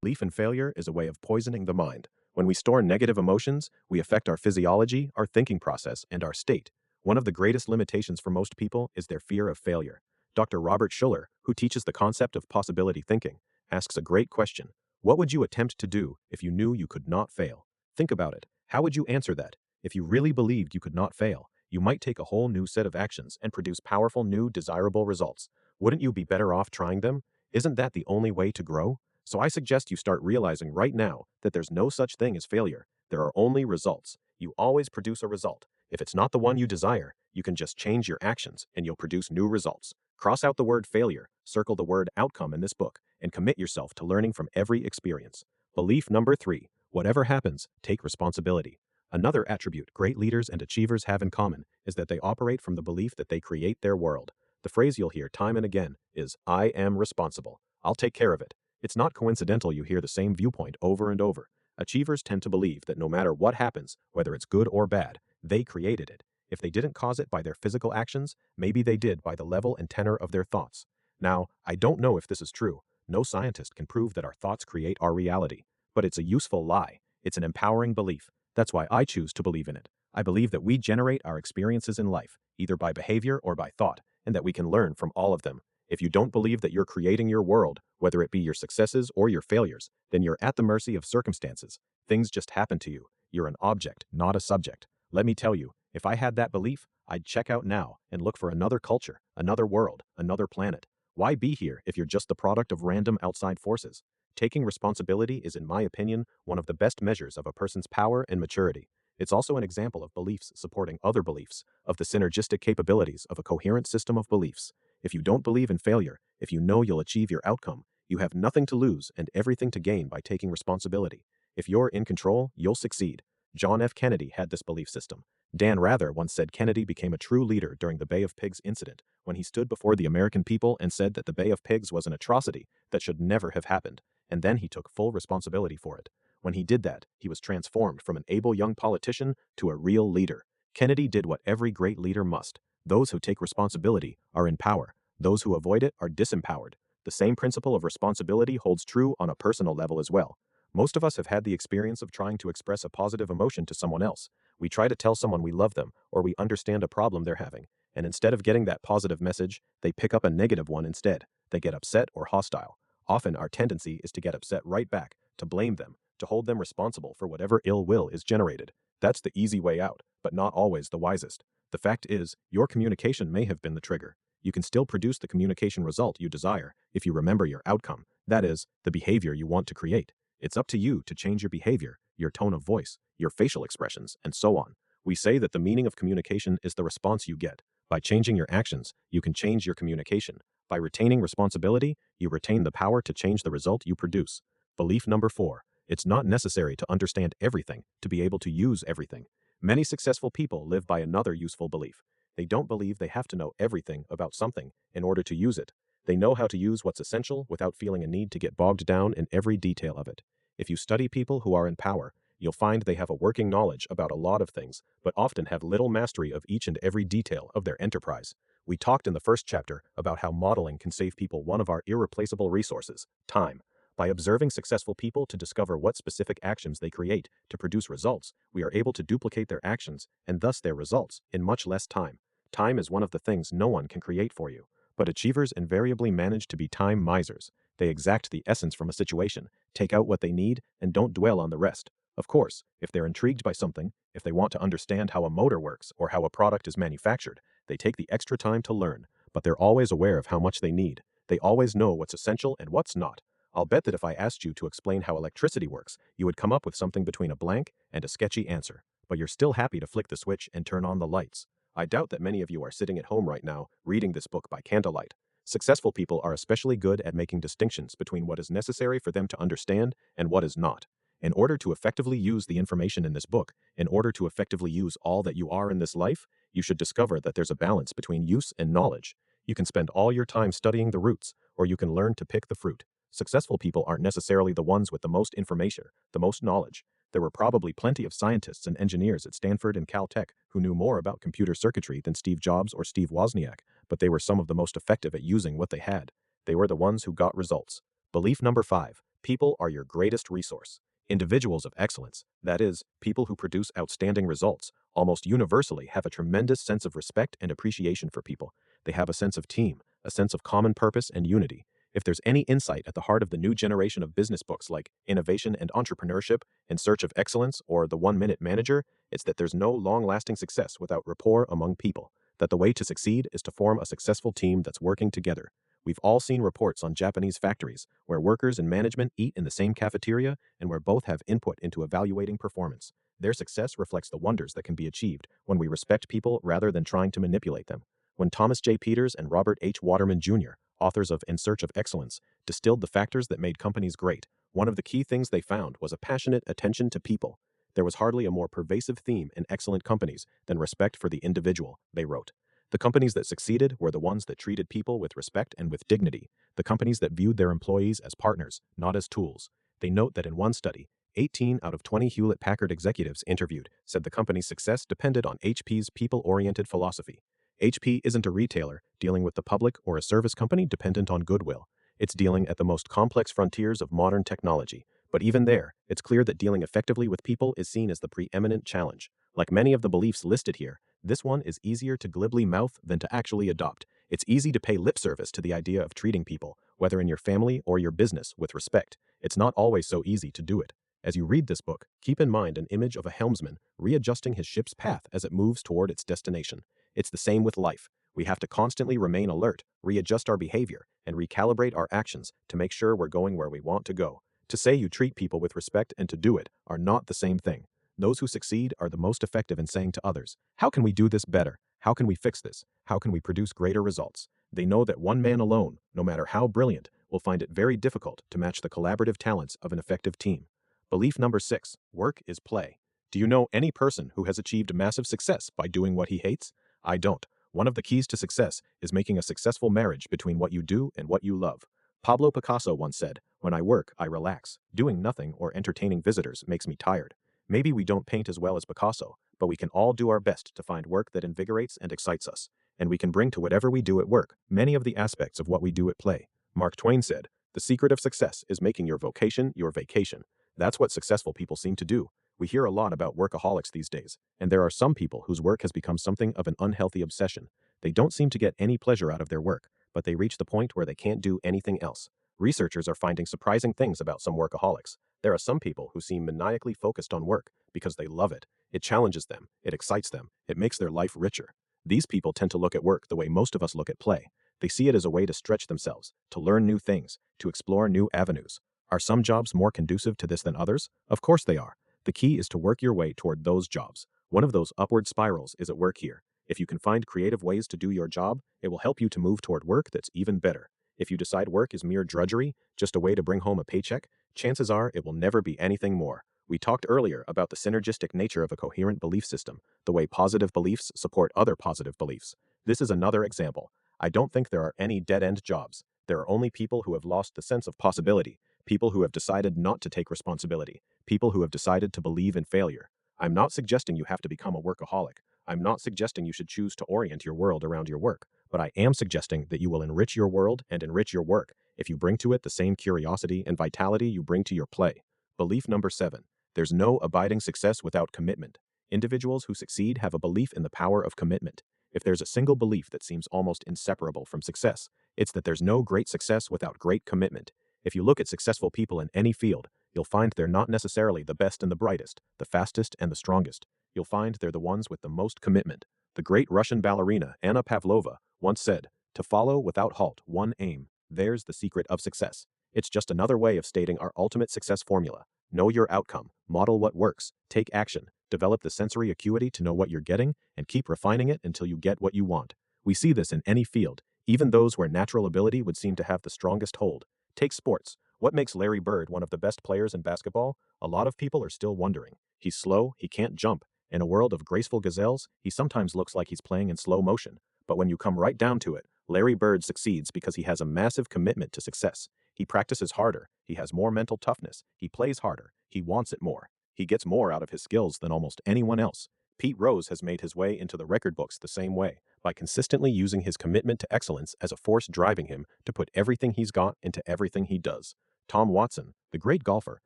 Belief in failure is a way of poisoning the mind. When we store negative emotions, we affect our physiology, our thinking process, and our state. One of the greatest limitations for most people is their fear of failure. Dr. Robert Schuller, who teaches the concept of possibility thinking, asks a great question. What would you attempt to do if you knew you could not fail? Think about it. How would you answer that? If you really believed you could not fail, you might take a whole new set of actions and produce powerful, new, desirable results. Wouldn't you be better off trying them? Isn't that the only way to grow? So I suggest you start realizing right now that there's no such thing as failure. There are only results. You always produce a result. If it's not the one you desire, you can just change your actions and you'll produce new results. Cross out the word failure, circle the word outcome in this book, and commit yourself to learning from every experience. Belief number 3. Whatever happens, take responsibility. Another attribute great leaders and achievers have in common is that they operate from the belief that they create their world. The phrase you'll hear time and again is, I am responsible. I'll take care of it. It's not coincidental you hear the same viewpoint over and over. Achievers tend to believe that no matter what happens, whether it's good or bad, they created it. If they didn't cause it by their physical actions, maybe they did by the level and tenor of their thoughts. Now, I don't know if this is true. No scientist can prove that our thoughts create our reality. But it's a useful lie. It's an empowering belief. That's why I choose to believe in it. I believe that we generate our experiences in life, either by behavior or by thought, and that we can learn from all of them. If you don't believe that you're creating your world, whether it be your successes or your failures, then you're at the mercy of circumstances. Things just happen to you. You're an object, not a subject. Let me tell you, if I had that belief, I'd check out now and look for another culture, another world, another planet. Why be here if you're just the product of random outside forces? Taking responsibility is, in my opinion, one of the best measures of a person's power and maturity. It's also an example of beliefs supporting other beliefs, of the synergistic capabilities of a coherent system of beliefs. If you don't believe in failure, if you know you'll achieve your outcome, you have nothing to lose and everything to gain by taking responsibility. If you're in control, you'll succeed. John F. Kennedy had this belief system. Dan Rather once said Kennedy became a true leader during the Bay of Pigs incident, when he stood before the American people and said that the Bay of Pigs was an atrocity that should never have happened, and then he took full responsibility for it. When he did that, he was transformed from an able young politician to a real leader. Kennedy did what every great leader must. Those who take responsibility are in power. Those who avoid it are disempowered. The same principle of responsibility holds true on a personal level as well. Most of us have had the experience of trying to express a positive emotion to someone else. We try to tell someone we love them, or we understand a problem they're having, and instead of getting that positive message, they pick up a negative one instead. They get upset or hostile. Often our tendency is to get upset right back, to blame them, to hold them responsible for whatever ill will is generated. That's the easy way out, but not always the wisest. The fact is, your communication may have been the trigger. You can still produce the communication result you desire if you remember your outcome, that is, the behavior you want to create. It's up to you to change your behavior, your tone of voice, your facial expressions, and so on. We say that the meaning of communication is the response you get. By changing your actions, you can change your communication. By retaining responsibility, you retain the power to change the result you produce. Belief number 4. It's not necessary to understand everything to be able to use everything. Many successful people live by another useful belief. They don't believe they have to know everything about something in order to use it. They know how to use what's essential without feeling a need to get bogged down in every detail of it. If you study people who are in power, you'll find they have a working knowledge about a lot of things, but often have little mastery of each and every detail of their enterprise. We talked in the first chapter about how modeling can save people one of our irreplaceable resources, time. By observing successful people to discover what specific actions they create to produce results, we are able to duplicate their actions, and thus their results, in much less time. Time is one of the things no one can create for you. But achievers invariably manage to be time misers. They exact the essence from a situation, take out what they need, and don't dwell on the rest. Of course, if they're intrigued by something, if they want to understand how a motor works or how a product is manufactured, they take the extra time to learn, but they're always aware of how much they need. They always know what's essential and what's not. I'll bet that if I asked you to explain how electricity works, you would come up with something between a blank and a sketchy answer, but you're still happy to flick the switch and turn on the lights. I doubt that many of you are sitting at home right now, reading this book by candlelight. Successful people are especially good at making distinctions between what is necessary for them to understand and what is not. In order to effectively use the information in this book, in order to effectively use all that you are in this life, you should discover that there's a balance between use and knowledge. You can spend all your time studying the roots, or you can learn to pick the fruit. Successful people aren't necessarily the ones with the most information, the most knowledge. There were probably plenty of scientists and engineers at Stanford and Caltech who knew more about computer circuitry than Steve Jobs or Steve Wozniak, but they were some of the most effective at using what they had. They were the ones who got results. Belief number 5. People are your greatest resource. Individuals of excellence, that is, people who produce outstanding results, almost universally have a tremendous sense of respect and appreciation for people. They have a sense of team, a sense of common purpose and unity. If there's any insight at the heart of the new generation of business books like Innovation and Entrepreneurship, In Search of Excellence, or The 1 Minute Manager, it's that there's no long-lasting success without rapport among people, that the way to succeed is to form a successful team that's working together. We've all seen reports on Japanese factories where workers and management eat in the same cafeteria and where both have input into evaluating performance. Their success reflects the wonders that can be achieved when we respect people rather than trying to manipulate them. When Thomas J. Peters and Robert H. Waterman Jr., authors of In Search of Excellence, distilled the factors that made companies great, one of the key things they found was a passionate attention to people. There was hardly a more pervasive theme in excellent companies than respect for the individual, they wrote. The companies that succeeded were the ones that treated people with respect and with dignity, the companies that viewed their employees as partners, not as tools. They note that in one study, 18 out of 20 Hewlett-Packard executives interviewed said the company's success depended on HP's people-oriented philosophy. HP isn't a retailer dealing with the public or a service company dependent on goodwill. It's dealing at the most complex frontiers of modern technology. But even there, it's clear that dealing effectively with people is seen as the preeminent challenge. Like many of the beliefs listed here, this one is easier to glibly mouth than to actually adopt. It's easy to pay lip service to the idea of treating people, whether in your family or your business, with respect. It's not always so easy to do it. As you read this book, keep in mind an image of a helmsman readjusting his ship's path as it moves toward its destination. It's the same with life. We have to constantly remain alert, readjust our behavior, and recalibrate our actions to make sure we're going where we want to go. To say you treat people with respect and to do it are not the same thing. Those who succeed are the most effective in saying to others, "How can we do this better? How can we fix this? How can we produce greater results?" They know that one man alone, no matter how brilliant, will find it very difficult to match the collaborative talents of an effective team. Belief number 6, work is play. Do you know any person who has achieved massive success by doing what he hates? I don't. One of the keys to success is making a successful marriage between what you do and what you love. Pablo Picasso once said, "When I work, I relax. Doing nothing or entertaining visitors makes me tired." Maybe we don't paint as well as Picasso, but we can all do our best to find work that invigorates and excites us. And we can bring to whatever we do at work many of the aspects of what we do at play. Mark Twain said, "The secret of success is making your vocation your vacation." That's what successful people seem to do. We hear a lot about workaholics these days, and there are some people whose work has become something of an unhealthy obsession. They don't seem to get any pleasure out of their work, but they reach the point where they can't do anything else. Researchers are finding surprising things about some workaholics. There are some people who seem maniacally focused on work because they love it. It challenges them, it excites them, it makes their life richer. These people tend to look at work the way most of us look at play. They see it as a way to stretch themselves, to learn new things, to explore new avenues. Are some jobs more conducive to this than others? Of course they are. The key is to work your way toward those jobs. One of those upward spirals is at work here. If you can find creative ways to do your job, it will help you to move toward work that's even better. If you decide work is mere drudgery, just a way to bring home a paycheck, chances are it will never be anything more. We talked earlier about the synergistic nature of a coherent belief system, the way positive beliefs support other positive beliefs. This is another example. I don't think there are any dead-end jobs. There are only people who have lost the sense of possibility, people who have decided not to take responsibility, people who have decided to believe in failure. I'm not suggesting you have to become a workaholic. I'm not suggesting you should choose to orient your world around your work, but I am suggesting that you will enrich your world and enrich your work if you bring to it the same curiosity and vitality you bring to your play. Belief number 7. There's no abiding success without commitment. Individuals who succeed have a belief in the power of commitment. If there's a single belief that seems almost inseparable from success, it's that there's no great success without great commitment. If you look at successful people in any field, you'll find they're not necessarily the best and the brightest, the fastest and the strongest. You'll find they're the ones with the most commitment. The great Russian ballerina Anna Pavlova once said, "To follow without halt one aim, there's the secret of success." It's just another way of stating our ultimate success formula. Know your outcome, model what works, take action, develop the sensory acuity to know what you're getting, and keep refining it until you get what you want. We see this in any field, even those where natural ability would seem to have the strongest hold. Take sports. What makes Larry Bird one of the best players in basketball? A lot of people are still wondering. He's slow, he can't jump. In a world of graceful gazelles, he sometimes looks like he's playing in slow motion. But when you come right down to it, Larry Bird succeeds because he has a massive commitment to success. He practices harder, he has more mental toughness, he plays harder, he wants it more. He gets more out of his skills than almost anyone else. Pete Rose has made his way into the record books the same way, by consistently using his commitment to excellence as a force driving him to put everything he's got into everything he does. Tom Watson, the great golfer,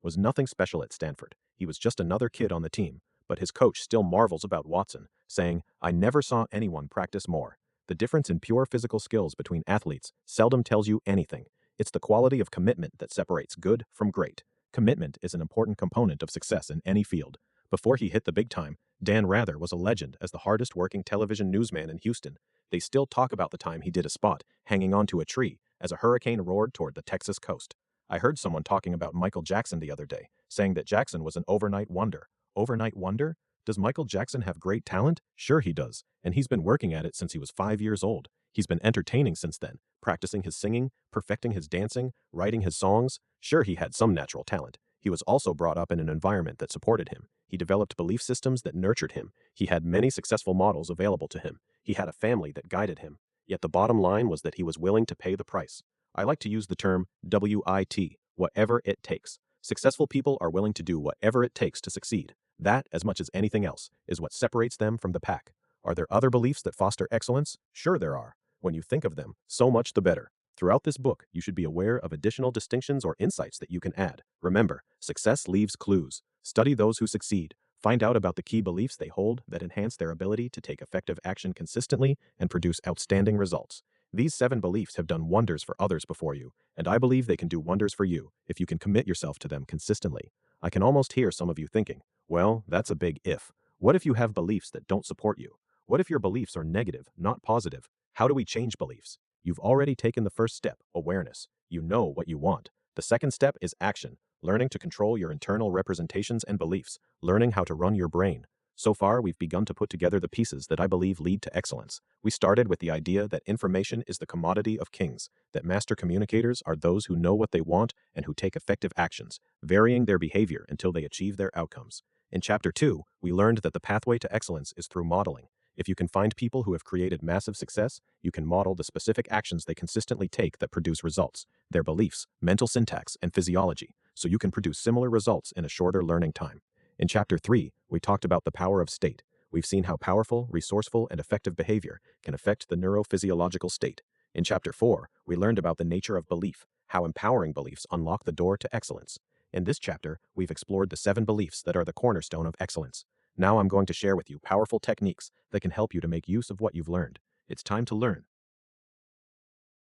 was nothing special at Stanford. He was just another kid on the team, but his coach still marvels about Watson, saying, "I never saw anyone practice more." The difference in pure physical skills between athletes seldom tells you anything. It's the quality of commitment that separates good from great. Commitment is an important component of success in any field. Before he hit the big time, Dan Rather was a legend as the hardest working television newsman in Houston. They still talk about the time he did a spot, hanging onto a tree, as a hurricane roared toward the Texas coast. I heard someone talking about Michael Jackson the other day, saying that Jackson was an overnight wonder. Overnight wonder? Does Michael Jackson have great talent? Sure he does, and he's been working at it since he was 5 years old. He's been entertaining since then, practicing his singing, perfecting his dancing, writing his songs. Sure, he had some natural talent. He was also brought up in an environment that supported him. He developed belief systems that nurtured him. He had many successful models available to him. He had a family that guided him. Yet the bottom line was that he was willing to pay the price. I like to use the term WIT, whatever it takes. Successful people are willing to do whatever it takes to succeed. That, as much as anything else, is what separates them from the pack. Are there other beliefs that foster excellence? Sure there are. When you think of them, so much the better. Throughout this book, you should be aware of additional distinctions or insights that you can add. Remember, success leaves clues. Study those who succeed. Find out about the key beliefs they hold that enhance their ability to take effective action consistently and produce outstanding results. These 7 beliefs have done wonders for others before you, and I believe they can do wonders for you if you can commit yourself to them consistently. I can almost hear some of you thinking, well, that's a big if. What if you have beliefs that don't support you? What if your beliefs are negative, not positive? How do we change beliefs? You've already taken the first step, awareness. You know what you want. The second step is action, learning to control your internal representations and beliefs, learning how to run your brain. So far, we've begun to put together the pieces that I believe lead to excellence. We started with the idea that information is the commodity of kings, that master communicators are those who know what they want and who take effective actions, varying their behavior until they achieve their outcomes. In Chapter 2, we learned that the pathway to excellence is through modeling. If you can find people who have created massive success, you can model the specific actions they consistently take that produce results, their beliefs, mental syntax, and physiology, so you can produce similar results in a shorter learning time. In Chapter 3, we talked about the power of state. We've seen how powerful, resourceful, and effective behavior can affect the neurophysiological state. In Chapter 4, we learned about the nature of belief, how empowering beliefs unlock the door to excellence. In this chapter, we've explored the 7 beliefs that are the cornerstone of excellence. Now I'm going to share with you powerful techniques that can help you to make use of what you've learned. It's time to learn.